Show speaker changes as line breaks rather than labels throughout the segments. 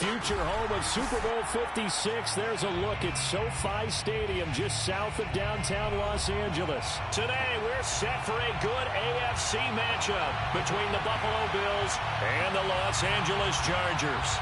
future home of Super Bowl 56. There's a look at SoFi Stadium just south of downtown Los Angeles. Today, we're set for a good AFC matchup between the Buffalo Bills and the Los Angeles Chargers.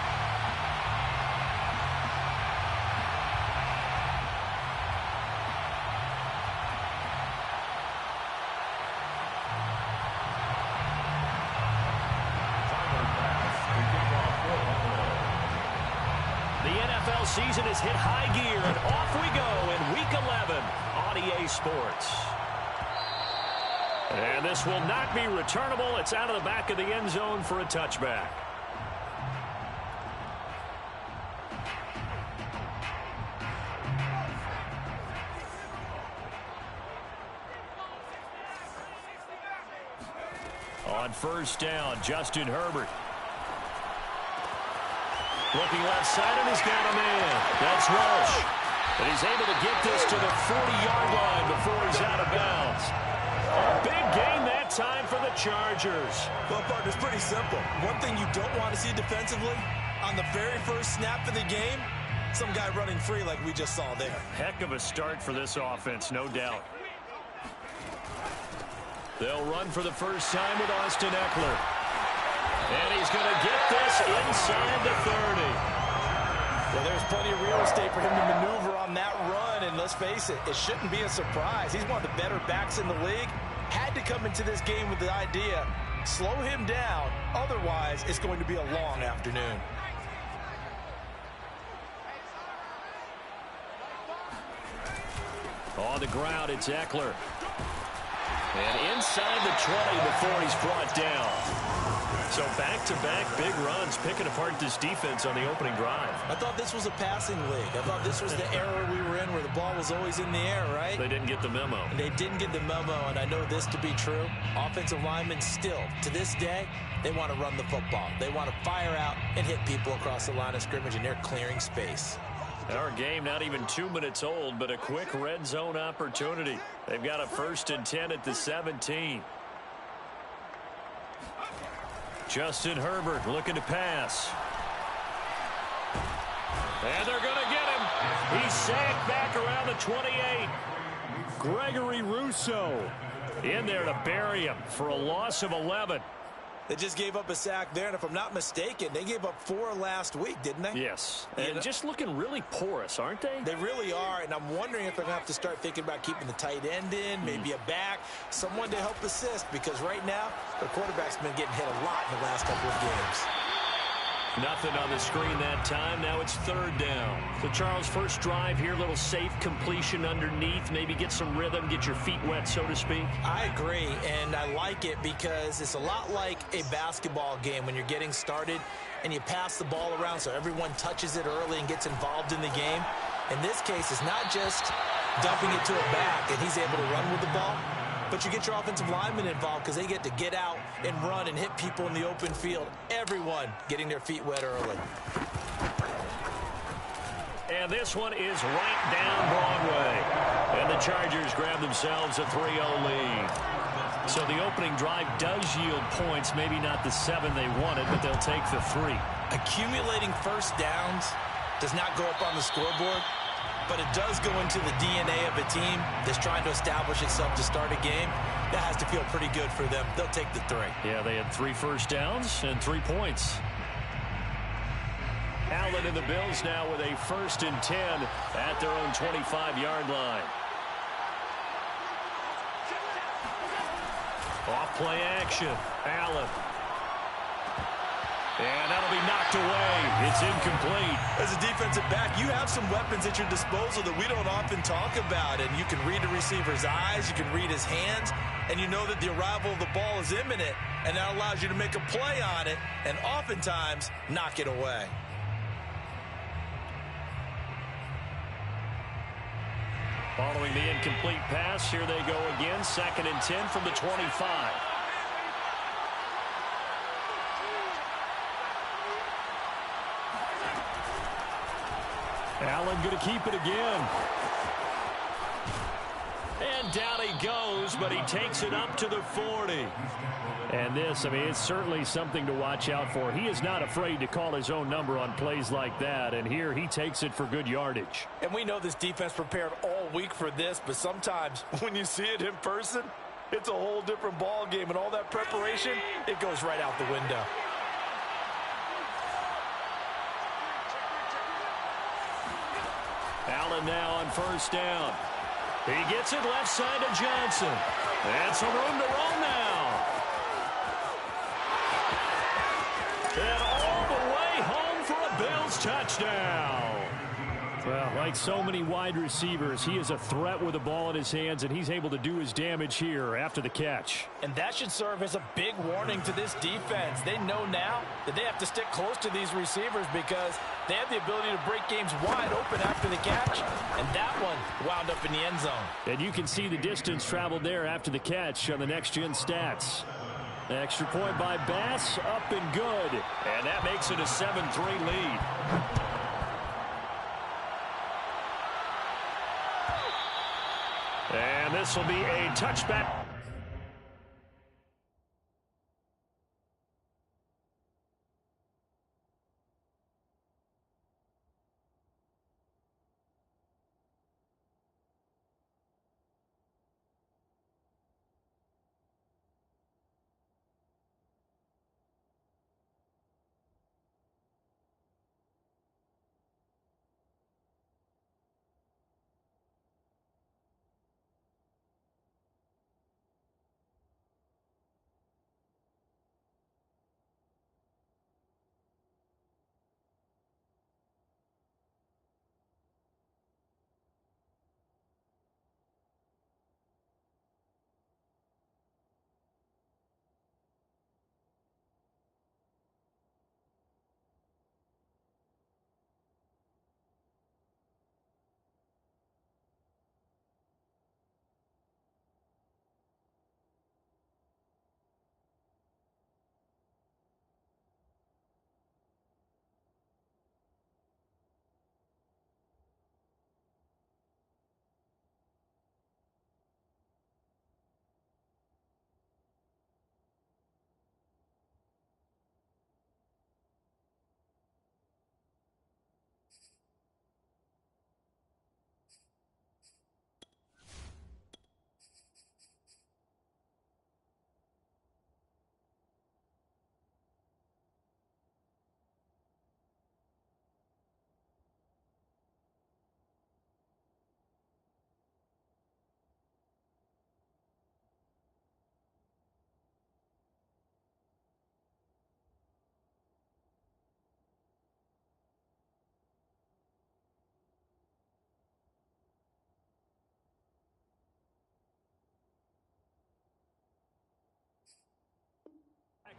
Season has hit high gear, and off we go in Week 11 on EA Sports. And this will not be returnable. It's out of the back of the end zone for a touchback. On first down, Justin Herbert. Looking left side, and he's got a man. That's Walsh. And he's able to get this to the 40-yard line before he's out of bounds. A big gain that time for the Chargers.
Well, partner, it's pretty simple. One thing you don't want to see defensively, on the very first snap of the game, some guy running free like we just saw there.
Heck of a start for this offense, no doubt. They'll run for the first time with Austin Eckler. And he's going to get this inside the 30.
Well, there's plenty of real estate for him to maneuver on that run. And let's face it, it shouldn't be a surprise. He's one of the better backs in the league. Had to come into this game with the idea, slow him down. Otherwise, it's going to be a long afternoon.
On the ground, it's Eckler. And inside the 20 before he's brought down. So back-to-back big runs, picking apart this defense on the opening drive.
I thought this was a passing league. I thought this was the era we were in where the ball was always in the air, right?
They didn't get the memo.
And they didn't get the memo, and I know this to be true. Offensive linemen still, to this day, they want to run the football. They want to fire out and hit people across the line of scrimmage, and they're clearing space.
Our game not even 2 minutes old, but a quick red zone opportunity. They've got a 1st and 10 at the 17. Justin Herbert looking to pass. And they're going to get him. He's sacked back around the 28. Gregory Rousseau in there to bury him for a loss of 11.
They just gave up a sack there, and if I'm not mistaken, they gave up 4 last week, didn't they?
Yes, and just looking really porous, aren't they?
They really are, and I'm wondering if they're going to have to start thinking about keeping the tight end in, maybe a back, someone to help assist, because right now, their quarterback's been getting hit a lot in the last couple of games.
Nothing on the screen that time. Now it's 3rd down. So, Charles, first drive here, little safe completion underneath. Maybe get some rhythm, get your feet wet, so to speak.
I agree, and I like it because it's a lot like a basketball game when you're getting started and you pass the ball around so everyone touches it early and gets involved in the game. In this case, it's not just dumping it to a back and he's able to run with the ball, but you get your offensive linemen involved because they get to get out and run and hit people in the open field. Everyone getting their feet wet early.
And this one is right down Broadway. And the Chargers grab themselves a 3-0 lead. So the opening drive does yield points. Maybe not the 7 they wanted, but they'll take the 3.
Accumulating first downs does not go up on the scoreboard, but it does go into the DNA of a team that's trying to establish itself to start a game. That has to feel pretty good for them. They'll take the 3.
Yeah, they had 3 first downs and 3 points. Allen and the Bills now with a 1st and 10 at their own 25-yard line. Off play action. Allen. And that'll be knocked away. It's incomplete.
As a defensive back, you have some weapons at your disposal that we don't often talk about. And you can read the receiver's eyes, you can read his hands, and you know that the arrival of the ball is imminent. And that allows you to make a play on it and oftentimes knock it away.
Following the incomplete pass, here they go again. 2nd and 10 from the 25. Allen going to keep it again. And And down he goes, but he takes it up to the 40. And this, I mean, it's certainly something to watch out for. He is not afraid to call his own number on plays like that, and here he takes it for good yardage.
And we know this defense prepared all week for this, but sometimes when you see it in person, it's a whole different ball game, and all that preparation, it goes right out the window.
Allen now on first down. He gets it left side to Johnson. And some room to run now. And all the way home for a Bills touchdown. Well, like so many wide receivers, he is a threat with the ball in his hands, and he's able to do his damage here after the catch.
And that should serve as a big warning to this defense. They know now that they have to stick close to these receivers because they have the ability to break games wide open after the catch, and that one wound up in the end zone.
And you can see the distance traveled there after the catch on the next-gen stats. Extra point by Bass, up and good. And that makes it a 7-3 lead. And this will be a touchback.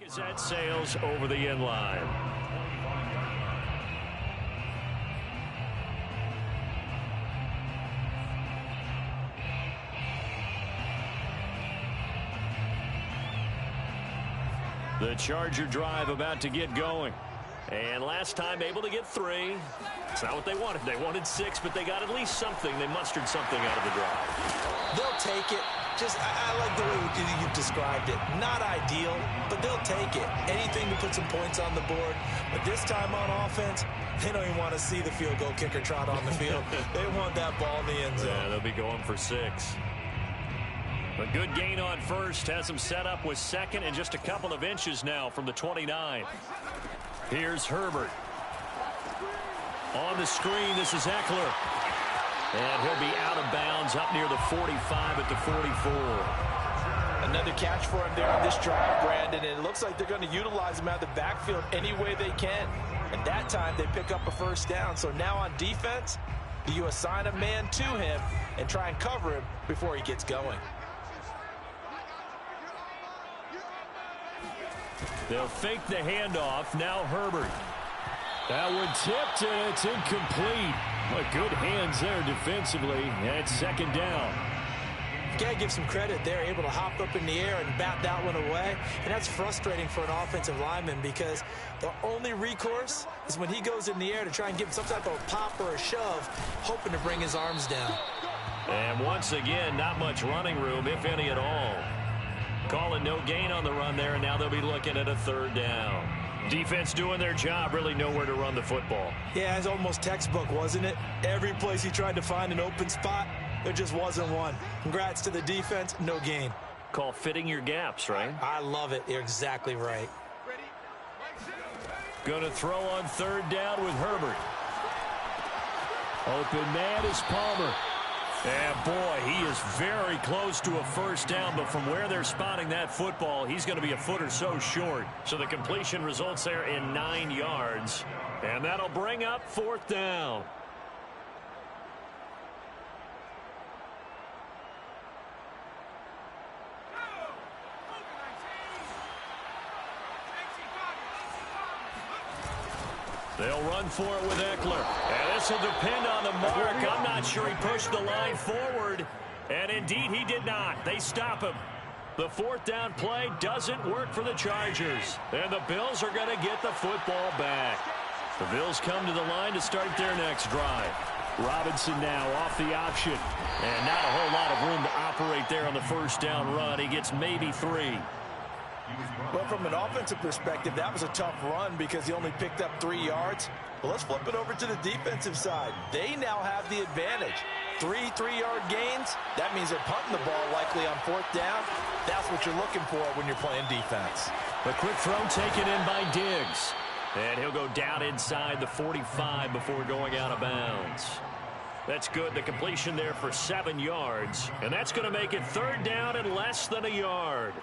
As that sails over the end line. The Charger drive about to get going. And last time able to get 3. It's not what they wanted. They wanted 6, but they got at least something. They mustered something out of the drive.
They'll take it. Just, I like the way you've described it. Not ideal, but they'll take it. Anything to put some points on the board. But this time on offense, they don't even want to see the field goal kicker trot on the field. They want that ball in the end zone.
Yeah, they'll be going for 6. A good gain on first. Has them set up with second and just a couple of inches now from the 29. Here's Herbert. On the screen, this is Eckler. And he'll be out of bounds up near the 45 at the 44.
Another catch for him there on this drive, Brandon. And it looks like they're going to utilize him out of the backfield any way they can. And that time they pick up a first down. So now on defense, do you assign a man to him and try and cover him before he gets going?
They'll fake the handoff. Now Herbert. That one tipped, and it's incomplete. But good hands there defensively. And it's second down.
Got to give some credit. They're able to hop up in the air and bat that one away. And that's frustrating for an offensive lineman because the only recourse is when he goes in the air to try and give some type of pop or a shove, hoping to bring his arms down.
And once again, not much running room, if any at all. Calling no gain on the run there, and now they'll be looking at a third down. Defense doing their job, really nowhere to run the football.
Yeah, it's almost textbook, wasn't it? Every place he tried to find an open spot, there just wasn't one. Congrats to the defense, no gain.
Call fitting your gaps, right?
I love it. You're exactly right.
Going to throw on third down with Herbert. Open man is Palmer. And boy, he is very close to a first down, but from where they're spotting that football, he's going to be a foot or so short. So the completion results there in 9 yards. And that'll bring up fourth down. They'll run for it with Eckler. And this will depend on the mark. I'm not sure he pushed the line forward. And indeed, he did not. They stop him. The fourth down play doesn't work for the Chargers. And the Bills are going to get the football back. The Bills come to the line to start their next drive. Robinson now off the option. And not a whole lot of room to operate there on the first down run. He gets maybe 3.
Well, from an offensive perspective, that was a tough run because he only picked up 3 yards. Well, let's flip it over to the defensive side. They now have the advantage. 3 3-yard gains. That means they're punting the ball likely on fourth down. That's what you're looking for when you're playing defense.
A quick throw taken in by Diggs. And he'll go down inside the 45 before going out of bounds. That's good. The completion there for 7 yards. And that's going to make it third down and less than a yard.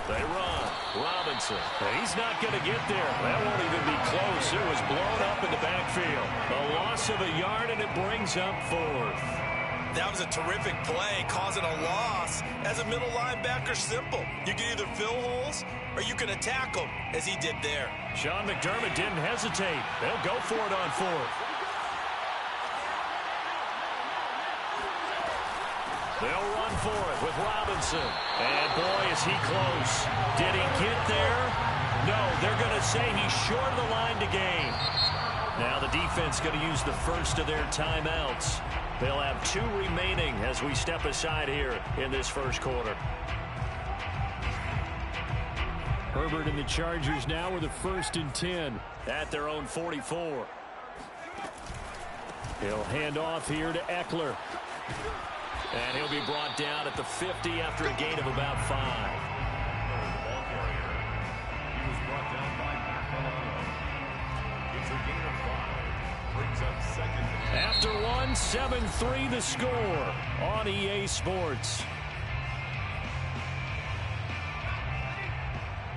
They run. Robinson. And he's not going to get there. That won't even be close. It was blown up in the backfield. A loss of a yard, and it brings up fourth.
That was a terrific play, causing a loss. As a middle linebacker, simple. You can either fill holes or you can attack them, as he did there.
Sean McDermott didn't hesitate. They'll go for it on fourth. They'll run for it with Robinson. And boy, is he close. Did he get there? No, they're going to say he's short of the line to gain. Now the defense going to use the first of their timeouts. They'll have 2 remaining as we step aside here in this first quarter. Herbert and the Chargers now with a 1st and 10 at their own 44. He'll hand off here to Eckler. And he'll be brought down at the 50 after a gain of about 5. After 1, 7-3 the score on EA Sports.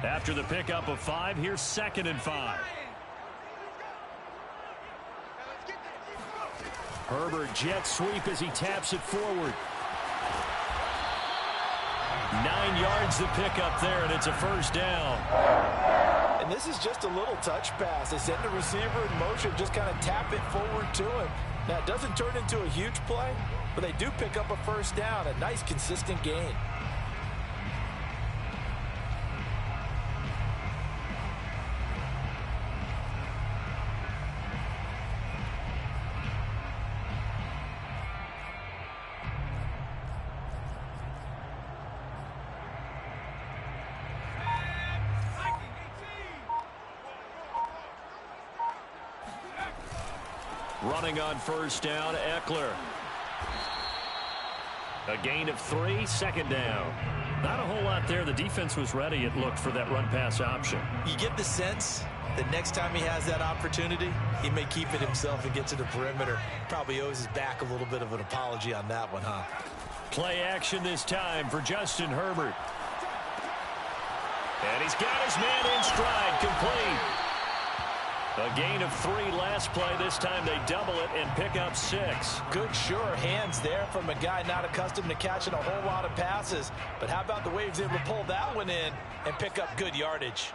After the pickup of 5, here's 2nd and 5. Herbert jet sweep as he taps it forward. 9 yards to pick up there, and it's a first down.
And this is just a little touch pass. They send the receiver in motion, just kind of tap it forward to him. Now, it doesn't turn into a huge play, but they do pick up a first down, a nice, consistent gain.
Running on first down, Eckler. A gain of 3, 2nd down. Not a whole lot there. The defense was ready, it looked, for that run-pass option.
You get the sense that next time he has that opportunity, he may keep it himself and get to the perimeter. Probably owes his back a little bit of an apology on that one, huh?
Play action this time for Justin Herbert. And he's got his man in stride, complete. A gain of 3 last play. This time they double it and pick up 6.
Good, sure hands there from a guy not accustomed to catching a whole lot of passes. But how about the way he was able to pull that one in and pick up good yardage?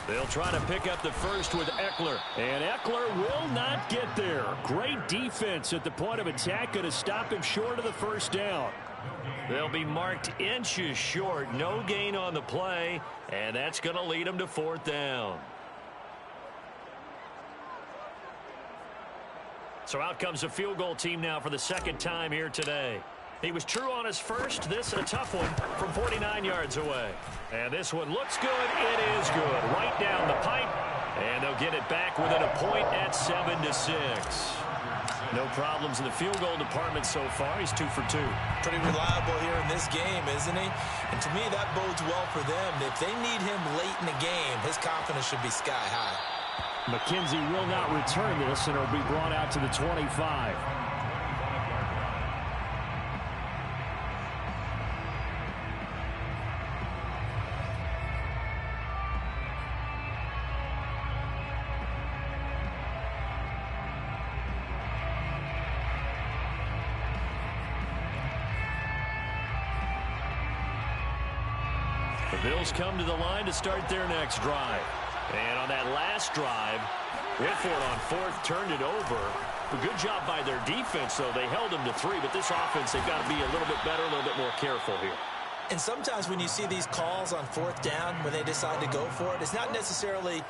They'll try to pick up the first with Eckler. And Eckler will not get there. Great defense at the point of attack. Going to stop him short of the first down. They'll be marked inches short. No gain on the play, and that's going to lead them to fourth down. So out comes a field goal team now for the second time here today. He was true on his first. This a tough one from 49 yards away. And this one looks good. It is good. Right down the pipe. And they'll get it back within a point at 7-6. No problems in the field goal department so far. He's 2 for 2.
Pretty reliable here in this game, isn't he? And to me, that bodes well for them. If they need him late in the game, his confidence should be sky high.
McKenzie will not return this, and it'll be brought out to the 25. The Bills come to the line to start their next drive. And on that last drive, Whitford on fourth turned it over. A good job by their defense, though. They held them to 3, but this offense, they've got to be a little bit better, a little bit more careful here.
And sometimes when you see these calls on fourth down, when they decide to go for it, it's not necessarily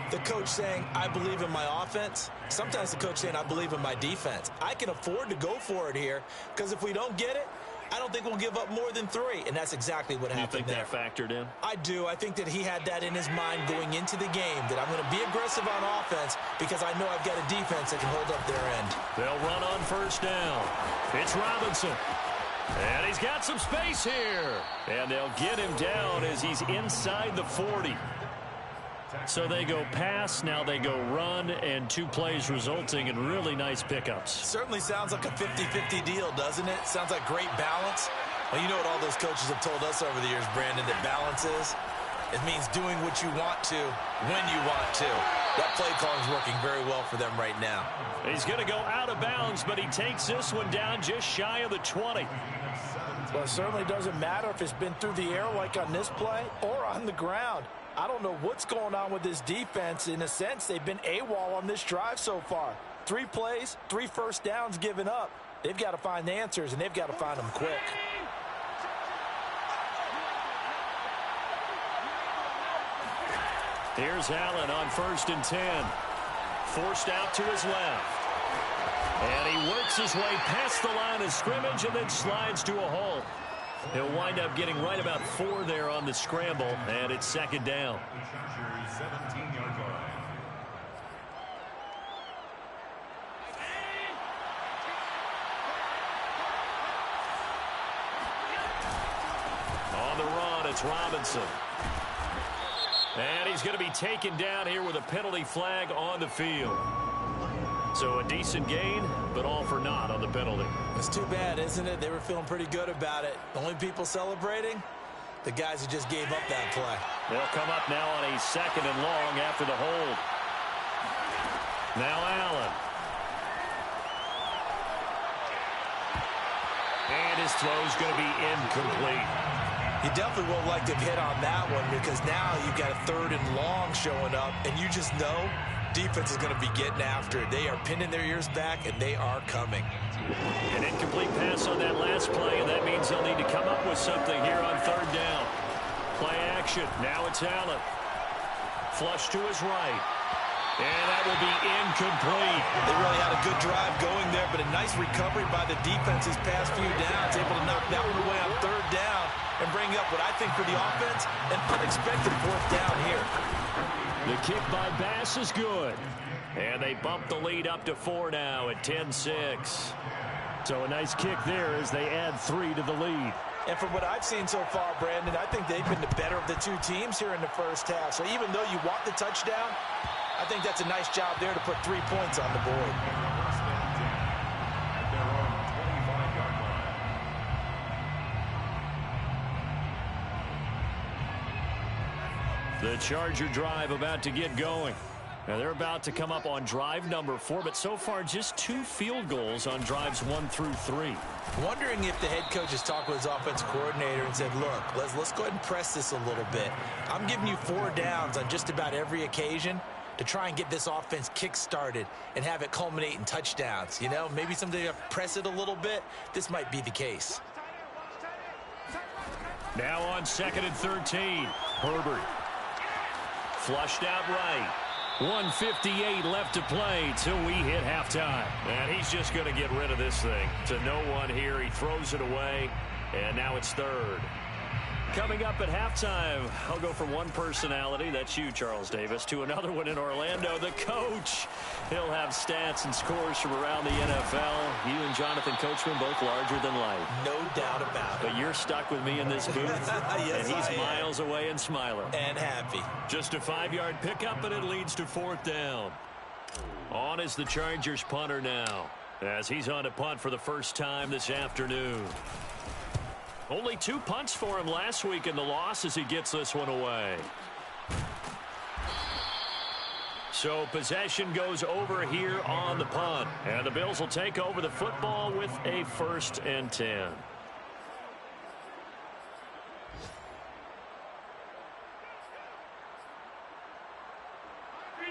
the coach saying, I believe in my offense. Sometimes the coach saying, I believe in my defense. I can afford to go for it here, because if we don't get it, I don't think we'll give up more than 3, and that's exactly what happened there.
You think that factored in?
I do. I think that he had that in his mind going into the game, that I'm going to be aggressive on offense because I know I've got a defense that can hold up their end.
They'll run on first down. It's Robinson. And he's got some space here. And they'll get him down as he's inside the 40. So they go pass, now they go run, and 2 plays resulting in really nice pickups.
Certainly sounds like a 50-50 deal, doesn't it? Sounds like great balance. Well, you know what all those coaches have told us over the years, Brandon, that balance is? It means doing what you want to, when you want to. That play calling is working very well for them right now.
He's going to go out of bounds, but he takes this one down just shy of the 20.
Well, it certainly doesn't matter if it's been through the air like on this play or on the ground. I don't know what's going on with this defense. In a sense, they've been AWOL on this drive so far. 3 plays, 3 first downs given up. They've got to find the answers, and they've got to find them quick.
Here's Allen on 1st and 10. Forced out to his left. And he works his way past the line of scrimmage and then slides to a halt. He'll wind up getting right about 4 there on the scramble, and it's 2nd down. On the run, it's Robinson. And he's going to be taken down here with a penalty flag on the field. So a decent gain, but all for naught on the penalty.
It's too bad, isn't it? They were feeling pretty good about it. The only people celebrating, the guys who just gave up that play.
They'll come up now on a 2nd and long after the hold. Now Allen. And his throw's going to be incomplete.
You definitely won't like to hit on that one because now you've got a 3rd and long showing up, and you just know defense is going to be getting after it. They are pinning their ears back, and they are coming.
An incomplete pass on that last play, and that means they'll need to come up with something here on 3rd down. Play action. Now it's Allen. Flush to his right. And that will be incomplete.
They really had a good drive going there, but a nice recovery by the defense these past few downs, able to knock that one away on 3rd down and bring up what I think for the offense, an unexpected 4th down here.
The kick by Bass is good. And they bump the lead up to 4 now at 10-6. So a nice kick there as they add 3 to the lead.
And from what I've seen so far, Brandon, I think they've been the better of the 2 teams here in the first half. So even though you want the touchdown, I think that's a nice job there to put 3 points on the board.
The Charger drive about to get going. Now they're about to come up on drive number 4, but so far just 2 field goals on drives 1 through 3.
Wondering if the head coach has talked with his offensive coordinator and said, look, let's go ahead and press this a little bit. I'm giving you 4 downs on just about every occasion to try and get this offense kick-started and have it culminate in touchdowns. You know, maybe someday you press it a little bit. This might be the case.
Now on 2nd and 13. Herbert. Flushed out right. 1:58 left to play till we hit halftime.
And he's just going to get rid of this thing. To no one here. He throws it away. And now it's 3rd.
Coming up at halftime, I'll go from one personality, that's you, Charles Davis, to another one in Orlando, the coach. He'll have stats and scores from around the NFL. You and Jonathan Coachman both larger than life.
No doubt about it.
But you're stuck with me in this booth,
yes,
and he's miles away and smiling.
And happy.
Just a 5-yard pickup, and it leads to 4th down. On is the Chargers punter now, as he's on to punt for the first time this afternoon. Only 2 punts for him last week in the loss as he gets this one away. So possession goes over here on the punt. And the Bills will take over the football with a 1st and 10.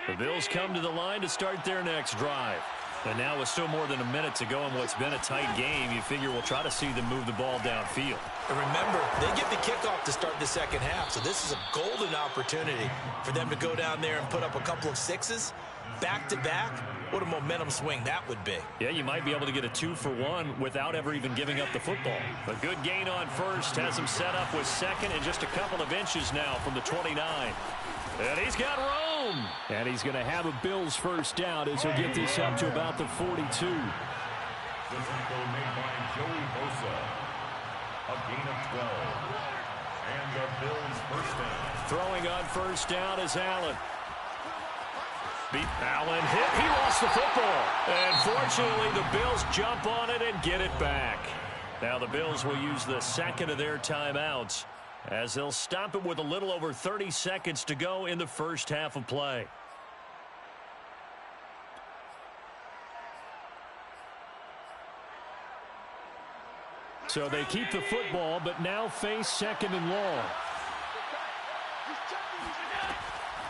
The Bills come to the line to start their next drive. And now with still more than a minute to go in what's been a tight game, you figure we'll try to see them move the ball downfield.
And remember, they get the kickoff to start the second half, so this is a golden opportunity for them to go down there and put up a couple of 6s back-to-back. What a momentum swing that would be.
Yeah, you might be able to get a 2-for-1 without ever even giving up the football.
A good gain on 1st has him set up with 2nd and just a couple of inches now from the 29. And he's got room.
And he's going to have a Bills 1st down as he'll get this up to about the 42.
This tackle made by Joey Bosa. A gain of 12. And the Bills 1st down.
Throwing on 1st down is Allen. Allen hit. He lost the football. And fortunately, the Bills jump on it and get it back. Now the Bills will use the 2nd of their timeouts, as they'll stop it with a little over 30 seconds to go in the first half of play.
So they keep the football, but now face 2nd and long.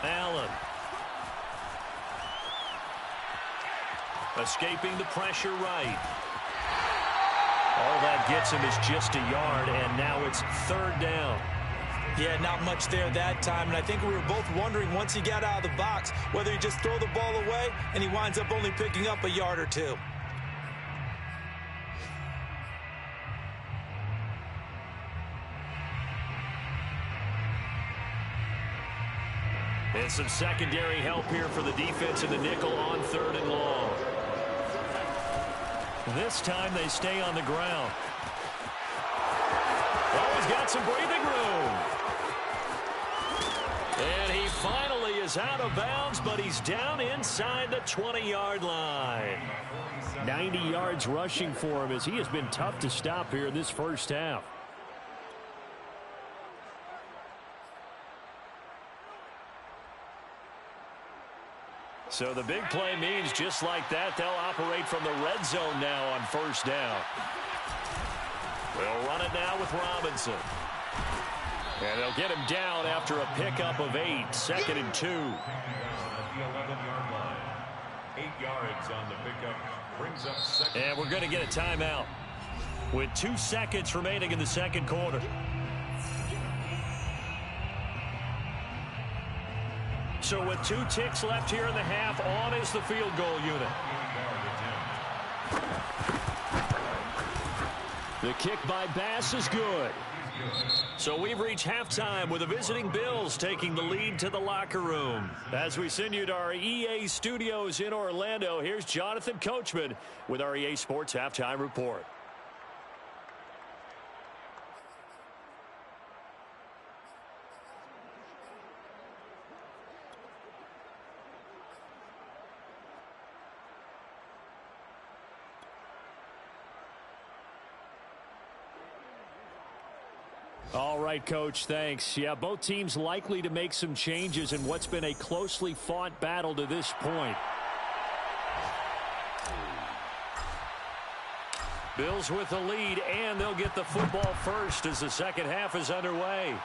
Allen. Escaping the pressure right. All that gets him is just a yard, and now it's 3rd down.
Yeah, not much there that time, and I think we were both wondering once he got out of the box whether he just throw the ball away, and he winds up only picking up a yard or 2.
And some secondary help here for the defense in the nickel on 3rd and long. This time they stay on the ground. Oh, he's got some breathing room. And he finally is out of bounds, but he's down inside the 20-yard line.
90 yards rushing for him as he has been tough to stop here in this first half.
So the big play means just like that, they'll operate from the red zone now on 1st down. They'll run it now with Robinson. And they'll get him down after a pickup of 8, 2nd and 2.
At the 11-yard line. 8 yards on the pickup. Brings up 2nd.
And we're going to get a timeout with 2 seconds remaining in the 2nd quarter. So with 2 ticks left here in the half, on is the field goal unit.
The kick by Bass is good.
So we've reached halftime with the visiting Bills taking the lead to the locker room. As we send you to our EA studios in Orlando, here's Jonathan Coachman with our EA Sports Halftime Report.
All right, Coach, thanks. Yeah, both teams likely to make some changes in what's been a closely fought battle to this point.
Bills with the lead, and they'll get the football first as the second half is underway.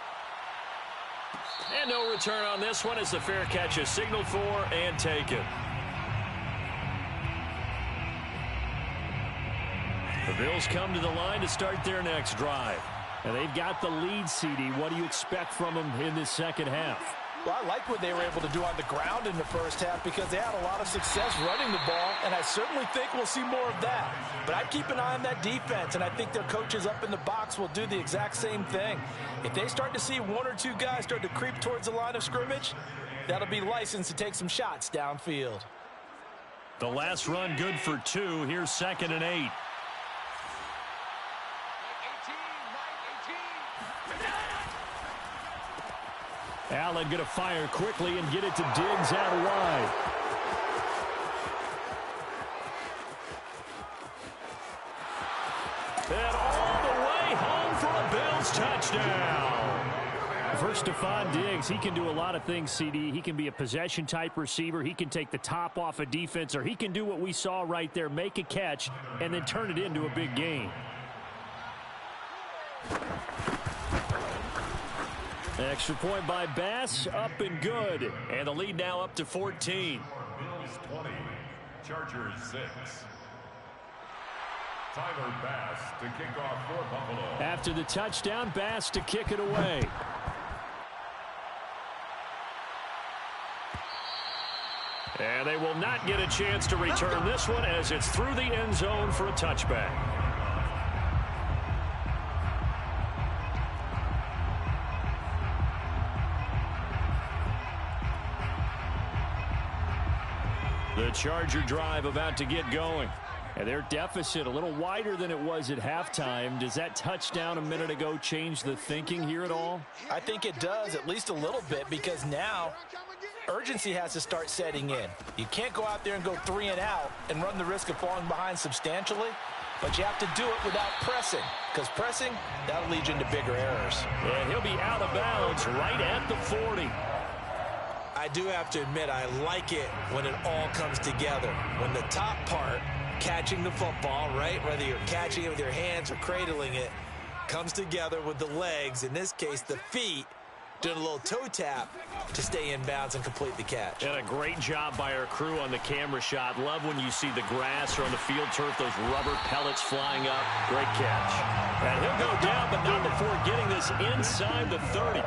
And no return on this one as the fair catch is signaled for and taken. The Bills come to the line to start their next drive.
And they've got the lead, CD. What do you expect from them in this second half?
Well, I like what they were able to do on the ground in the first half because they had a lot of success running the ball, and I certainly think we'll see more of that. But I'd keep an eye on that defense, and I think their coaches up in the box will do the exact same thing. If they start to see one or two guys start to creep towards the line of scrimmage, that'll be licensed to take some shots downfield.
The last run good for 2. Here's 2nd and 8. Allen going to fire quickly and get it to Diggs out wide. And all the way home for a Bills touchdown. For Stephon Diggs, he can do a lot of things, CD. He can be a possession-type receiver. He can take the top off a defense, or he can do what we saw right there, make a catch, and then turn it into a big game. Extra point by Bass, up and good. And the lead now up to 14.
Bills 20, Chargers 6. Tyler Bass to kick off for Buffalo.
After the touchdown, Bass to kick it away. And they will not get a chance to return this one as it's through the end zone for a touchback. The Charger drive about to get going. And their deficit a little wider than it was at halftime. Does that touchdown a minute ago change the thinking here at all?
I think it does, at least a little bit, because now urgency has to start setting in. You can't go out there and go 3 and out and run the risk of falling behind substantially, but you have to do it without pressing, because pressing, that'll lead you into bigger errors.
And he'll be out of bounds right at the 40.
I do have to admit, I like it when it all comes together. When the top part, catching the football, right, whether you're catching it with your hands or cradling it, comes together with the legs, in this case the feet, doing a little toe tap to stay in bounds and complete the catch.
And a great job by our crew on the camera shot. Love when you see the grass or on the field turf, those rubber pellets flying up. Great catch. And he'll go down, but not before getting this inside the 30.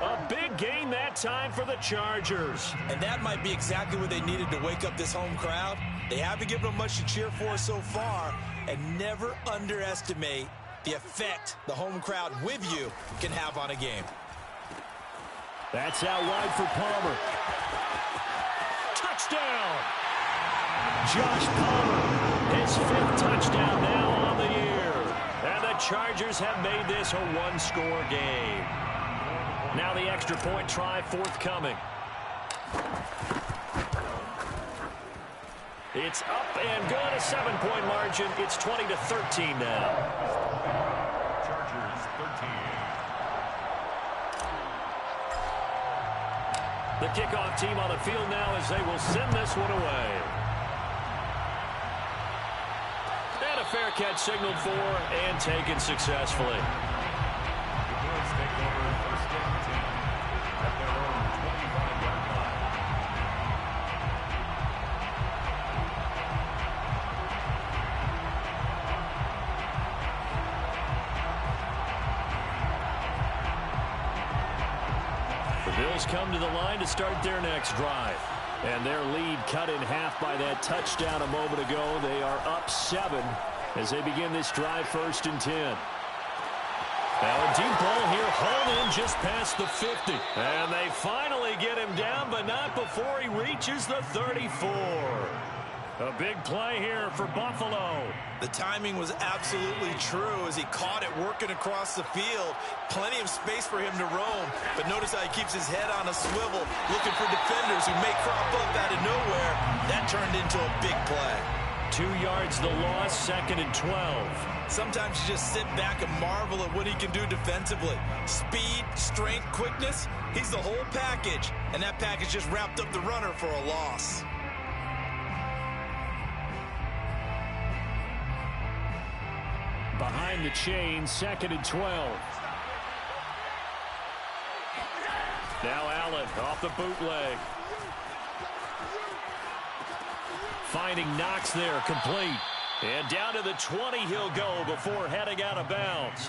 A big game that time for the Chargers.
And that might be exactly what they needed to wake up this home crowd. They haven't given them much to cheer for so far, and never underestimate the effect the home crowd with you can have on a game.
That's out wide for Palmer. Touchdown! Josh Palmer, his 5th touchdown now on the year. And the Chargers have made this a one-score game. Now the extra point try forthcoming. It's up and good, a 7-point margin. It's 20-13 now.
Chargers 13.
The kickoff team on the field now as they will send this one away. And a fair catch signaled for and taken successfully.
The Bills take over 1st and 10 at their own 25-yard line.
Bills come to the line to start their next drive. And their lead cut in half by that touchdown a moment ago. They are up 7 as they begin this drive 1st and 10. Now a deep ball here, hauled in just past the 50. And they finally get him down, but not before he reaches the 34. A big play here for Buffalo.
The timing was absolutely true as he caught it working across the field. Plenty of space for him to roam, but notice how he keeps his head on a swivel, looking for defenders who may crop up out of nowhere. That turned into a big play.
2 yards the loss, 2nd and 12.
Sometimes you just sit back and marvel at what he can do defensively. Speed, strength, quickness, he's the whole package. And that package just wrapped up the runner for a loss.
Behind the chain, 2nd and 12. Now Allen off the bootleg. Finding Knox there, complete. And down to the 20 he'll go before heading out of bounds.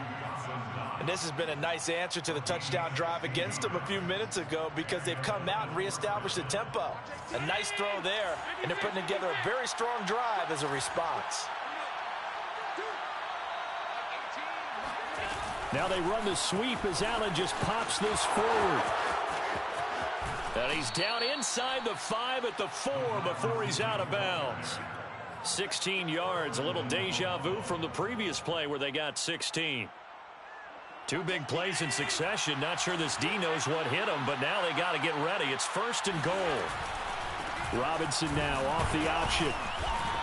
And this has been a nice answer to the touchdown drive against them a few minutes ago because they've come out and reestablished the tempo. A nice throw there, and they're putting together a very strong drive as a response.
Now they run the sweep as Allen just pops this forward. And he's down inside the 5 at the 4 before he's out of bounds. 16 yards, a little deja vu from the previous play where they got 16. 2 big plays in succession. Not sure this D knows what hit him, but now they got to get ready. It's 1st and goal. Robinson now off the option.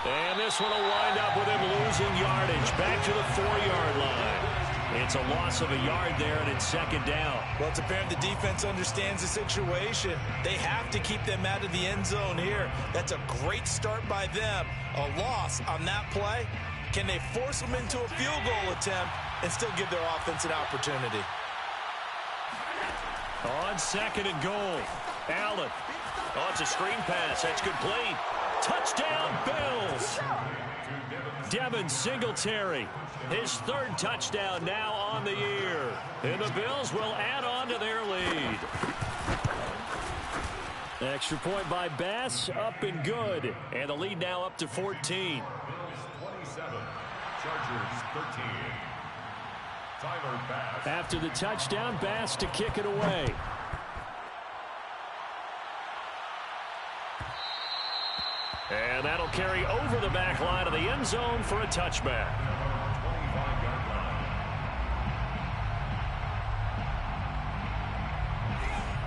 And this one will wind up with him losing yardage. Back to the 4-yard line. It's a loss of a yard there, and it's 2nd down.
Well, it's apparent the defense understands the situation. They have to keep them out of the end zone here. That's a great start by them. A loss on that play. Can they force them into a field goal attempt and still give their offense an opportunity?
On 2nd and goal, Allen. Oh, it's a screen pass. That's complete. Touchdown, Bills. Devin Singletary, his 3rd touchdown now on the year. And the Bills will add on to their lead. Extra point by Bass, up and good. And the lead now up to 14.
27, Chargers 13. Tyler Bass.
After the touchdown, Bass to kick it away. And that'll carry over the back line of the end zone for a touchback.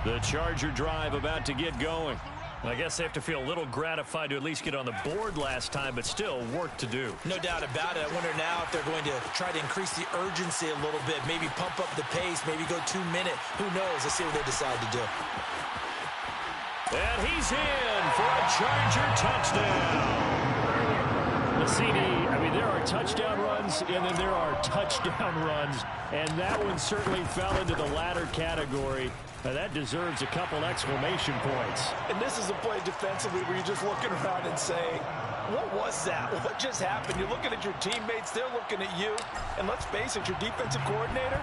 The Charger drive about to get going. I guess they have to feel a little gratified to at least get on the board last time, but still work to do.
No doubt about it. I wonder now if they're going to try to increase the urgency a little bit, maybe pump up the pace, maybe go 2-minute. Who knows? Let's see what they decide to do.
And he's in for a Charger touchdown. The CD, I mean, there are touchdown runs, and then there are touchdown runs, and that one certainly fell into the latter category. Now, that deserves a couple exclamation points.
And this is a play defensively where you're just looking around and saying, what was that? What just happened? You're looking at your teammates. They're looking at you. And let's face it, your defensive coordinator,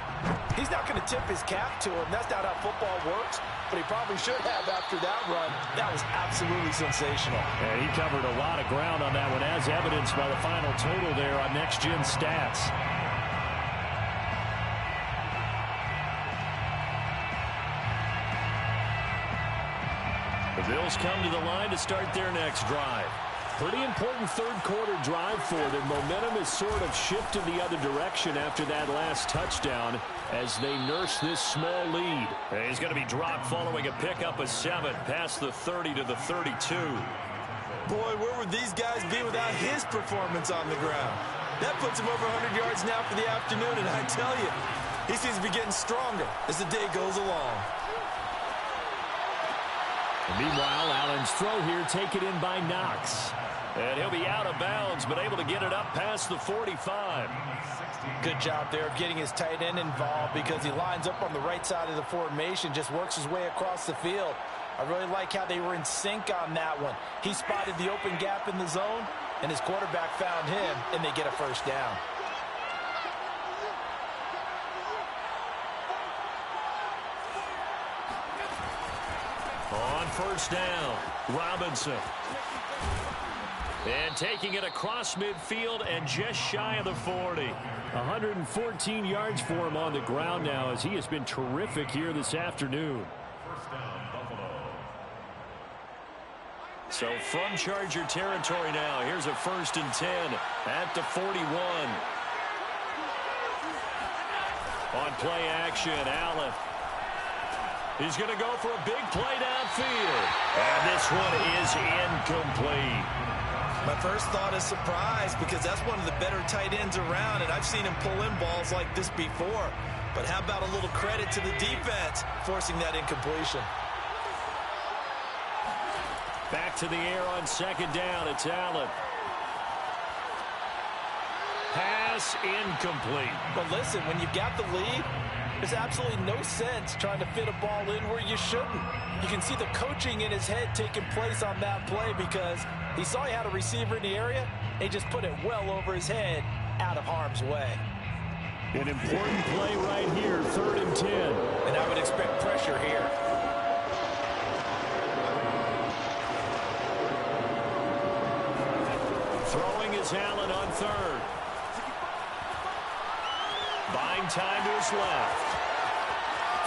he's not going to tip his cap to him. That's not how football works. But he probably should have after that run. That was absolutely sensational.
And he covered a lot of ground on that one, as evidenced by the final total there on Next Gen Stats. The Bills come to the line to start their next drive. Pretty important third-quarter drive for them. Momentum has sort of shifted the other direction after that last touchdown as they nurse this small lead. And he's going to be dropped following a pickup of 7 past the 30 to the 32.
Boy, where would these guys be without his performance on the ground? That puts him over 100 yards now for the afternoon, and I tell you, he seems to be getting stronger as the day goes along.
Meanwhile, Allen's throw here taken in by Knox. And he'll be out of bounds, but able to get it up past the 45.
Good job there of getting his tight end involved because he lines up on the right side of the formation, just works his way across the field. I really like how they were in sync on that one. He spotted the open gap in the zone, and his quarterback found him, and they get a first down.
On first down, Robinson. And taking it across midfield and just shy of the 40. 114 yards for him on the ground now as he has been terrific here this afternoon.
First down, Buffalo.
So from Charger territory now, here's a 1st and 10 at the 41. On play action, Allen. He's going to go for a big play downfield. And this one is incomplete.
My first thought is surprise because that's one of the better tight ends around, and I've seen him pull in balls like this before. But how about a little credit to the defense forcing that incompletion?
Back to the air on 2nd down. It's Allen. Pass incomplete.
But listen, when you've got the lead, there's absolutely no sense trying to fit a ball in where you shouldn't. You can see the coaching in his head taking place on that play because he saw he had a receiver in the area, and he just put it well over his head out of harm's way.
An important play right here, 3rd and 10.
And I would expect pressure here.
Throwing is Allen on 3rd. Buying time to his left.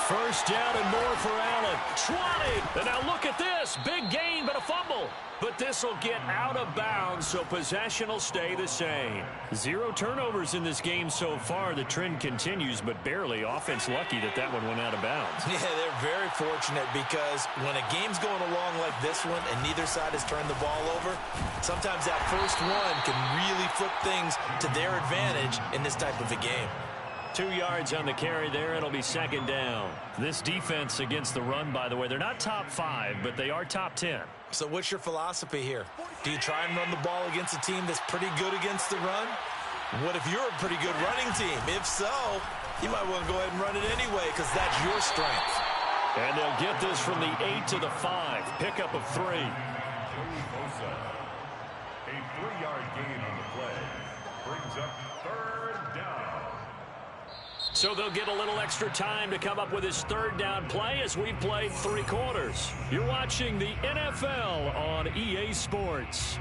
1st down and more for Allen. 20. And now look at this. Big gain, but a fumble. But this will get out of bounds, so possession will stay the same. 0 turnovers in this game so far. The trend continues, but barely. Offense lucky that one went out of bounds.
Yeah, they're very fortunate because when a game's going along like this one and neither side has turned the ball over, sometimes that first one can really flip things to their advantage in this type of a game.
2 yards on the carry there. It'll be 2nd down. This defense against the run, by the way, they're not top 5, but they are top 10.
So what's your philosophy here? Do you try and run the ball against a team that's pretty good against the run? What if you're a pretty good running team? If so, you might want to go ahead and run it anyway because that's your strength.
And they'll get this from the 8 to the 5. Pickup of 3.
Joey Bosa. A 3-yard gain on the play. Brings up 3rd down.
So they'll get a little extra time to come up with his 3rd down play as we play 3 quarters. You're watching the NFL on EA Sports.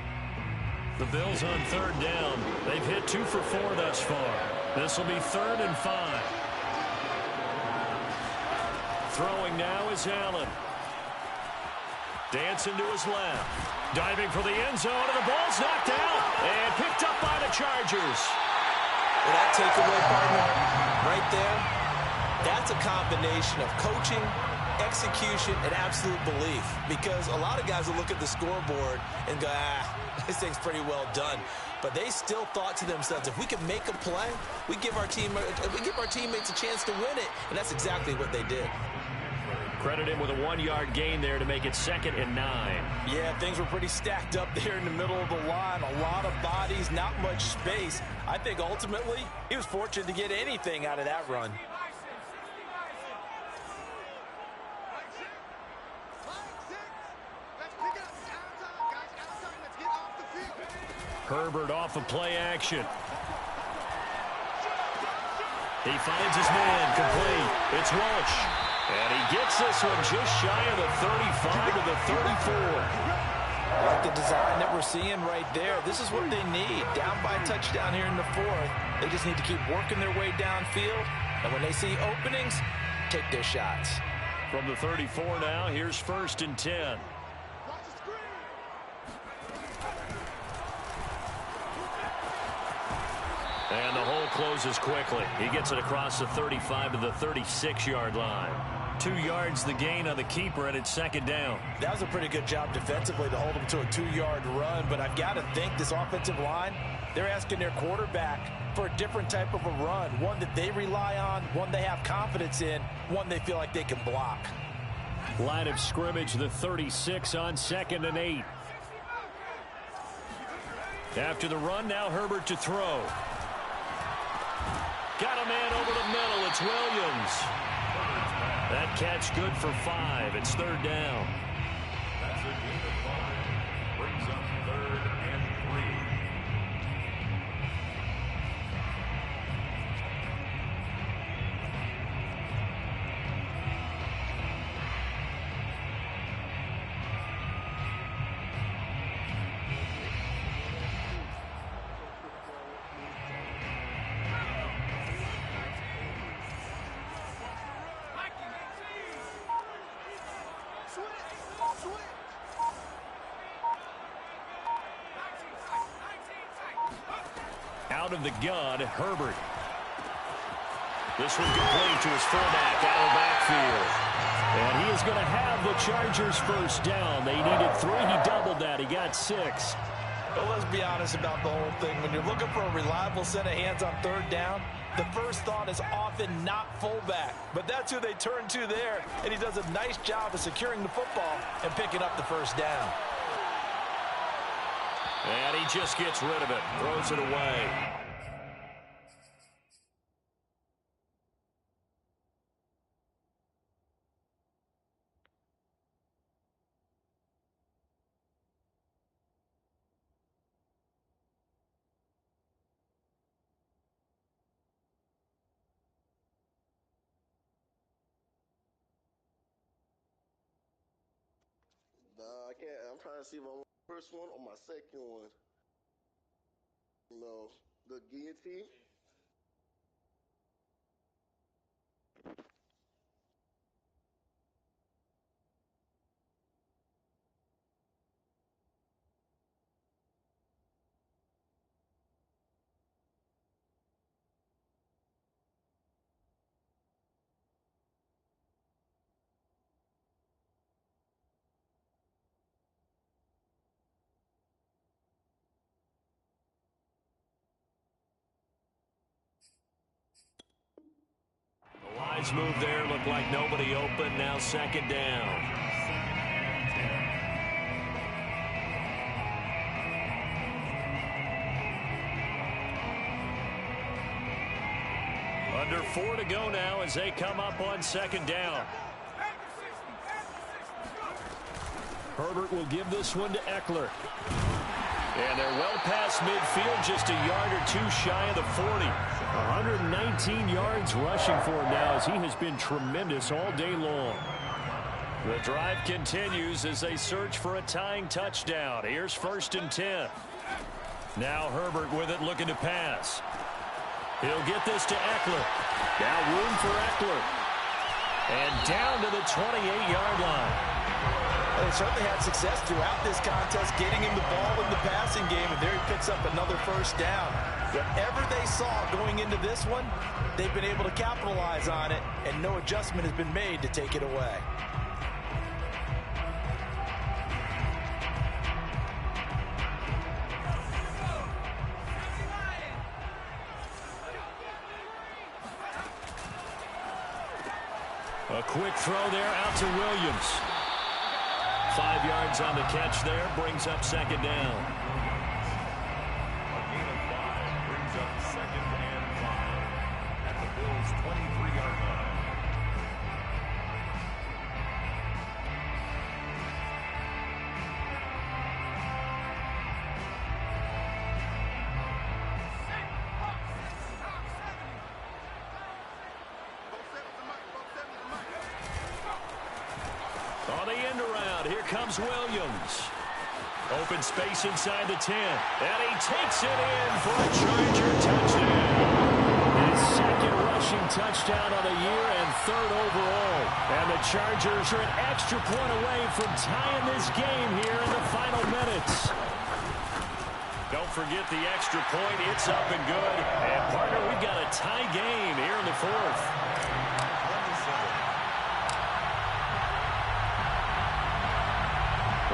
The Bills on 3rd down. They've hit 2 for 4 thus far. This will be 3rd and 5. Throwing now is Allen. Dancing to his left. Diving for the end zone, and the ball's knocked out and picked up by the Chargers.
Well, that takeaway, partner, right there, that's a combination of coaching, execution, and absolute belief. Because a lot of guys will look at the scoreboard and go, this thing's pretty well done. But they still thought to themselves, if we can make a play, we give our teammates a chance to win it. And that's exactly what they did.
Credit him with a 1-yard gain there to make it 2nd and 9.
Yeah, things were pretty stacked up there in the middle of the line. A lot of bodies, not much space. I think ultimately he was fortunate to get anything out of that run.
Herbert off of play action. He finds his man, complete. It's Walsh. And he gets this one just shy of the 35 to the 34.
Like the design that we're seeing right there. This is what they need. Down by a touchdown here in the 4th. They just need to keep working their way downfield. And when they see openings, take their shots.
From the 34 now, here's 1st and 10. And the hole closes quickly. He gets it across the 35 to the 36-yard line. 2 yards the gain on the keeper, and it's 2nd down.
That was a pretty good job defensively to hold him to a 2-yard run, but I've got to think this offensive line, they're asking their quarterback for a different type of a run, one that they rely on, one they have confidence in, one they feel like they can block.
Line of scrimmage, the 36 on 2nd and 8. After the run, now Herbert to throw. Got a man over the middle. It's Williams. That catch good for 5. It's 3rd down.
That's a gain of 5. Brings up 3rd and 3.
Out of the gun, Herbert. This one complete to his fullback out of the backfield. And he is going to have the Chargers 1st down. They needed 3. He doubled that. He got 6.
Well, let's be honest about the whole thing. When you're looking for a reliable set of hands on 3rd down, the first thought is often not fullback. But that's who they turn to there. And he does a nice job of securing the football and picking up the 1st down.
And he just gets rid of it, throws it away.
can't. I'm trying to see if I'm on the first one or my second one. No, the guillotine.
The wise move there. Looked like nobody open. Now second down. Under 4 to go now as they come up on second down. Herbert will give this one to Eckler. And they're well past midfield, just a yard or two shy of the 40. 119 yards rushing for him now as he has been tremendous all day long. The drive continues as they search for a tying touchdown. Here's 1st and 10. Now Herbert with it, looking to pass. He'll get this to Eckler. Now room for Eckler. And down to the 28-yard line.
They certainly had success throughout this contest, getting him the ball in the passing game, and there he picks up another first down. Whatever they saw going into this one, they've been able to capitalize on it, and no adjustment has been made to take it away.
A quick throw there out to Williams. 5 yards on the catch there, brings up second down.
A gain of 5 brings up 2nd and 5 at the Bills' 23-yard line.
On the end around, here comes Williams. Open space inside the 10. And he takes it in for a Charger touchdown. His second rushing touchdown of the year and 3rd overall. And the Chargers are an extra point away from tying this game here in the final minutes. Don't forget the extra point. It's up and good. And, partner, we've got a tie game here in the 4th.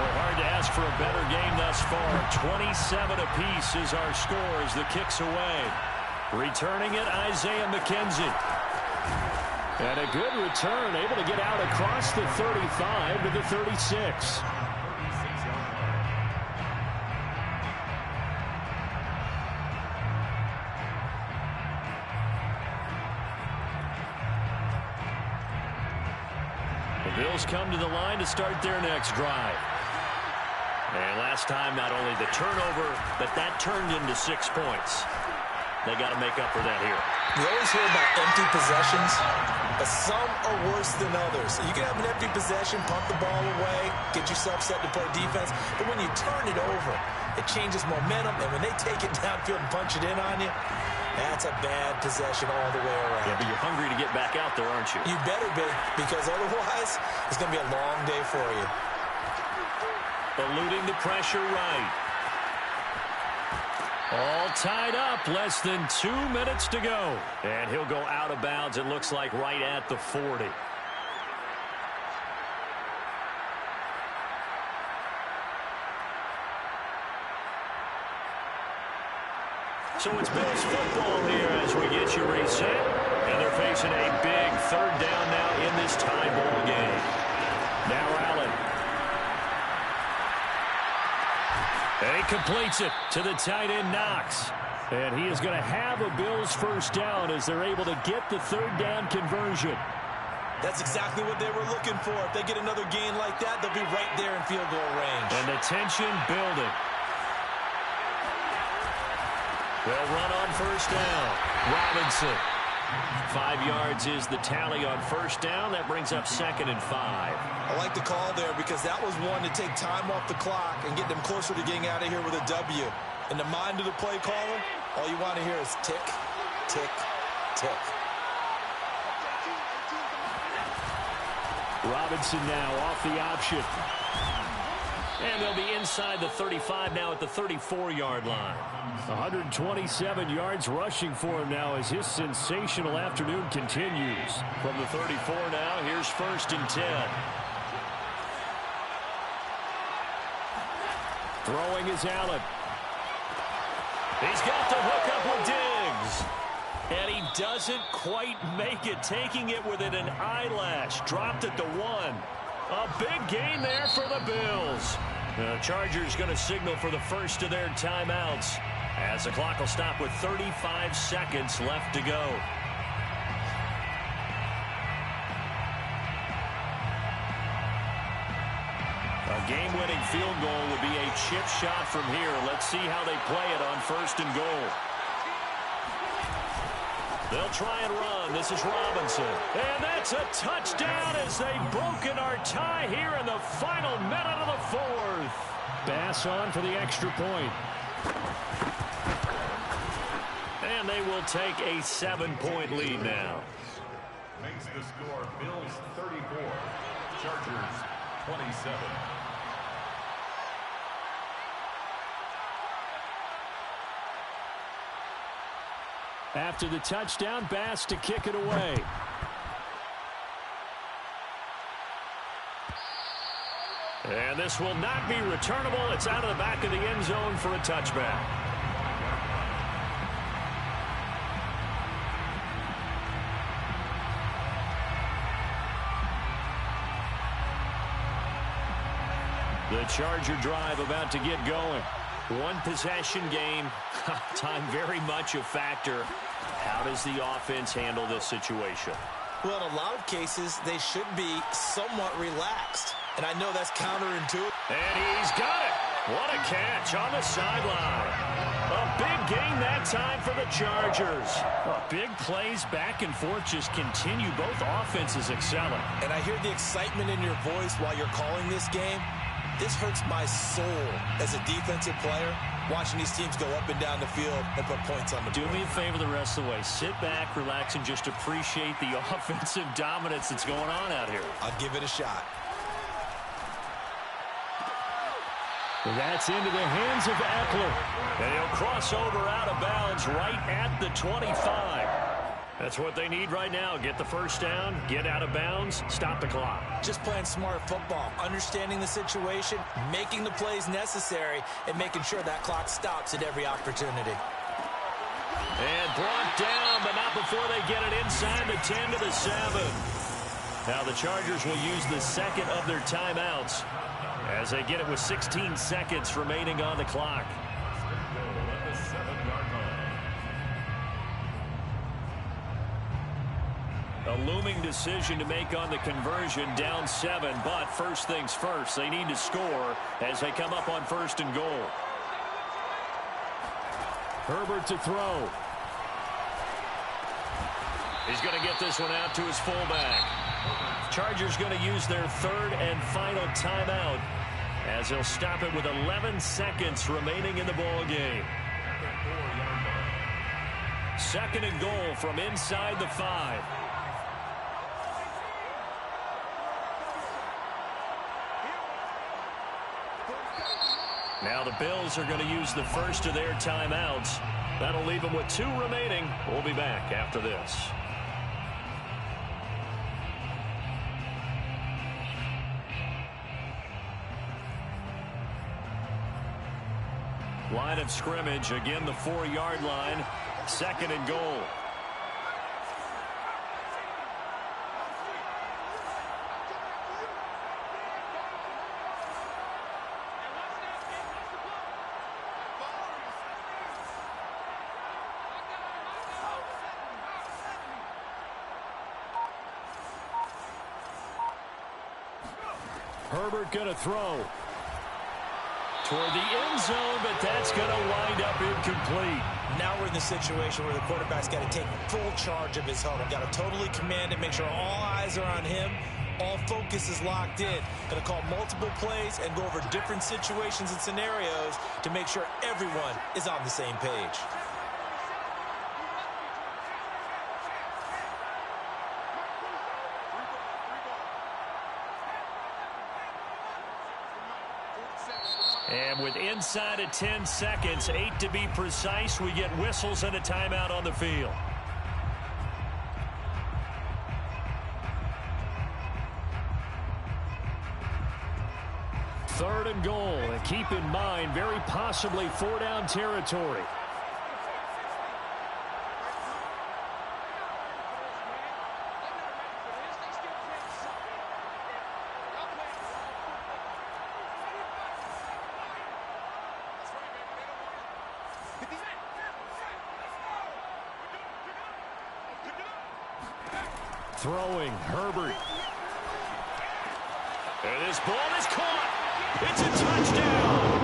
Hard to ask for a better game thus far. 27 apiece is our score as the kick's away. Returning it, Isaiah McKenzie. And a good return, able to get out across the 35 to the 36. The Bills come to the line to start their next drive. And last time, not only the turnover, but that turned into 6 points. They got to make up for that here.
You always hear about empty possessions, but some are worse than others. You can have an empty possession, punt the ball away, get yourself set to play defense, but when you turn it over, it changes momentum, and when they take it downfield and punch it in on you, that's a bad possession all the way around.
Yeah, but you're hungry to get back out there, aren't you?
You better be, because otherwise, it's going to be a long day for you.
Eluding the pressure right. All tied up, less than 2 minutes to go. And he'll go out of bounds, it looks like, right at the 40. So it's Bills football here as we get you reset. And they're facing a big 3rd down now in this tie ball game. Now Allen. And he completes it to the tight end, Knox. And he is going to have a Bills first down as they're able to get the 3rd down conversion.
That's exactly what they were looking for. If they get another gain like that, they'll be right there in field goal range.
And the tension building. They'll run on first down. Robinson. 5 yards is the tally on first down. That brings up 2nd and 5.
I like the call there because that was one to take time off the clock and get them closer to getting out of here with a W. In the mind of the play caller, all you want to hear is tick, tick, tick.
Robinson now off the option. And they'll be inside the 35 now at the 34-yard line. 127 yards rushing for him now as his sensational afternoon continues. From the 34 now, here's 1st and 10. Throwing is Allen. He's got the hook up with Diggs. And he doesn't quite make it, taking it within an eyelash. Dropped it to 1. A big gain there for the Bills. The Chargers going to signal for the first of their timeouts as the clock will stop with 35 seconds left to go. A game-winning field goal would be a chip shot from here. Let's see how they play it on 1st and goal. They'll try and run. This is Robinson. And that's a touchdown as they've broken our tie here in the final minute of the 4th. Bass on for the extra point. And they will take a 7-point lead now.
Makes the score Bills 34, Chargers 27.
After the touchdown, Bass to kick it away. And this will not be returnable. It's out of the back of the end zone for a touchback. The Charger drive about to get going. One possession game. Time very much a factor. How does the offense handle this situation?
Well, in a lot of cases, they should be somewhat relaxed. And I know that's counterintuitive.
And he's got it. What a catch on the sideline. A big gain that time for the Chargers. Big plays back and forth just continue. Both offenses excelling.
And I hear the excitement in your voice while you're calling this game. This hurts my soul as a defensive player, watching these teams go up and down the field and put points on the board.
Do me a favor the rest of the way. Sit back, relax, and just appreciate the offensive dominance that's going on out here.
I'll give it a shot.
That's into the hands of Eckler. And he'll cross over out of bounds right at the 25. That's what they need right now. Get the first down, get out of bounds, stop the clock.
Just playing smart football, understanding the situation, making the plays necessary, and making sure that clock stops at every opportunity.
And brought down, but not before they get it inside the 10 to the 7. Now the Chargers will use the second of their timeouts as they get it with 16 seconds remaining on the clock. A looming decision to make on the conversion, down 7, but first things first, they need to score as they come up on 1st and goal. Herbert to throw. He's going to get this one out to his fullback. Chargers going to use their third and final timeout as they'll stop it with 11 seconds remaining in the ball game. 2nd and goal from inside the 5. Now the Bills are going to use the first of their timeouts. That'll leave them with 2 remaining. We'll be back after this. Line of scrimmage, again the 4-yard line. 2nd and goal. Herbert going to throw. toward the end zone, but that's going to wind up incomplete.
Now we're in the situation where the quarterback's got to take full charge of his huddle. Got to totally command it, make sure all eyes are on him. All focus is locked in. Got to call multiple plays and go over different situations and scenarios to make sure everyone is on the same page.
And with inside of 10 seconds, 8 to be precise, we get whistles and a timeout on the field. Third and goal, and keep in mind, very possibly 4-down territory. Throwing, Herbert. And this ball is caught. It's a touchdown.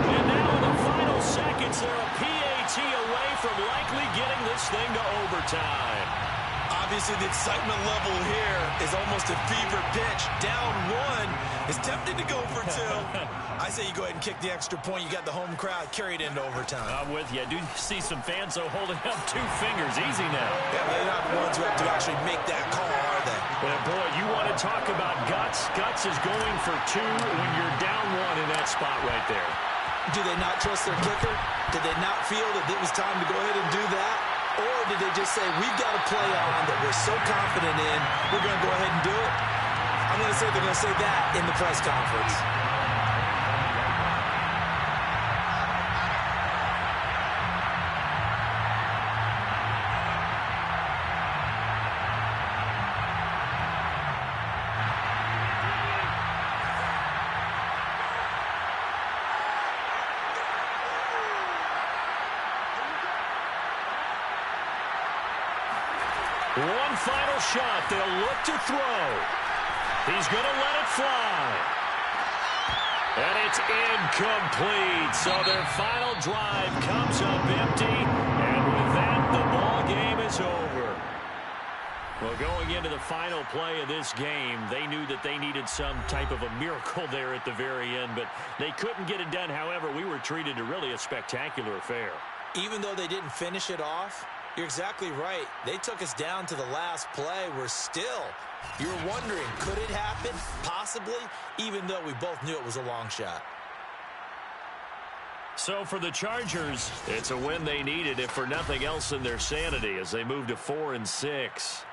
And now in the final seconds, they're a PAT away from likely getting this thing to overtime.
Obviously, the excitement level here is almost a fever pitch. Down one is tempted to go for two. I say you go ahead and kick the extra point. You got the home crowd carried into overtime.
I'm with you. I do see some fans, though, holding up 2 fingers. Easy now.
Yeah, they're not the ones who have to actually make that call, are they?
Well, boy, you want to talk about guts. Guts is going for 2 when you're down 1 in that spot right there.
Do they not trust their kicker? Did they not feel that it was time to go ahead and do that? Or did they just say, we've got a play on that we're so confident in, we're going to go ahead and do it? I'm going to say they're going to say that in the press conference.
One final shot. They'll look to throw. He's going to let it fly. And it's incomplete. So their final drive comes up empty. And with that, the ball game is over. Well, going into the final play of this game, they knew that they needed some type of a miracle there at the very end, but they couldn't get it done. However, we were treated to really a spectacular affair.
Even though they didn't finish it off, you're exactly right. They took us down to the last play. You're wondering, could it happen? Possibly, even though we both knew it was a long shot.
So for the Chargers, it's a win they needed, if for nothing else in their sanity, as they move to 4-6.